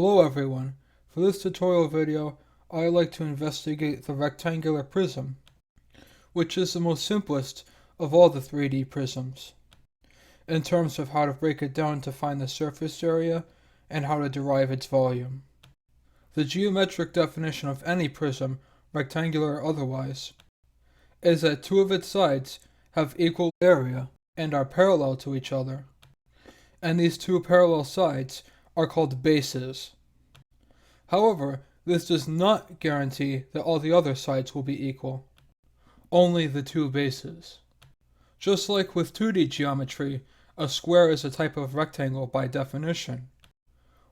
Hello everyone. For this tutorial video, I would like to investigate the rectangular prism, which is the most simplest of all the 3D prisms, in terms of how to break it down to find the surface area and how to derive its volume. The geometric definition of any prism, rectangular or otherwise, is that two of its sides have equal area and are parallel to each other, and these two parallel sides are called bases. However, this does not guarantee that all the other sides will be equal, only the two bases. Just like with 2D geometry, a square is a type of rectangle by definition.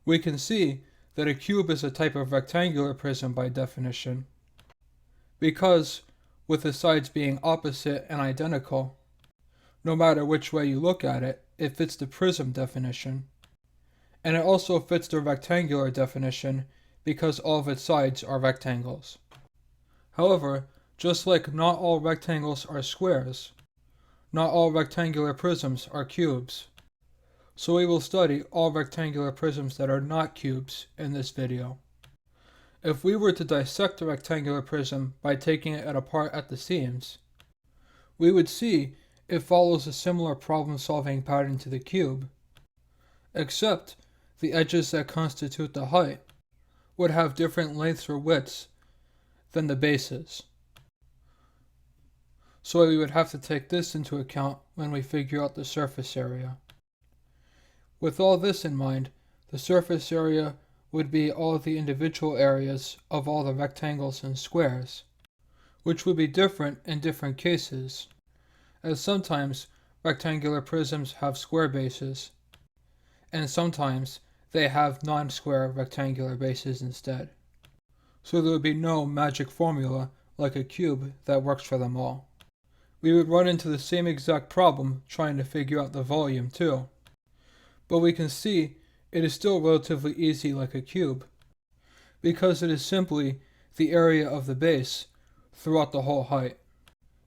We can see that a cube is a type of rectangular prism by definition, because, with the sides being opposite and identical, no matter which way you look at it, it fits the prism definition. And it also fits the rectangular definition because all of its sides are rectangles. However, just like not all rectangles are squares, not all rectangular prisms are cubes. So we will study all rectangular prisms that are not cubes in this video. If we were to dissect a rectangular prism by taking it apart at the seams, we would see it follows a similar problem-solving pattern to the cube, except the edges that constitute the height would have different lengths or widths than the bases. So we would have to take this into account when we figure out the surface area. With all this in mind, the surface area would be all the individual areas of all the rectangles and squares, which would be different in different cases, as sometimes rectangular prisms have square bases, and sometimes they have non-square rectangular bases instead. So there would be no magic formula like a cube that works for them all. We would run into the same exact problem trying to figure out the volume too. But we can see it is still relatively easy like a cube, because it is simply the area of the base throughout the whole height,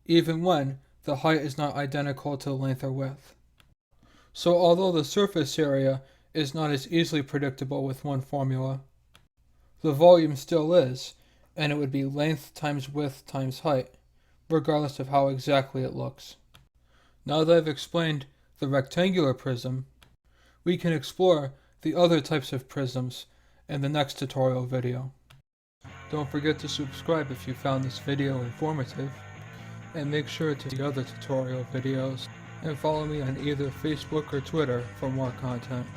even when the height is not identical to the length or width. So although the surface area is not as easily predictable with one formula, the volume still is, and it would be length times width times height, regardless of how exactly it looks. Now that I've explained the rectangular prism, we can explore the other types of prisms in the next tutorial video. Don't forget to subscribe if you found this video informative, and make sure to see the other tutorial videos, and follow me on either Facebook or Twitter for more content.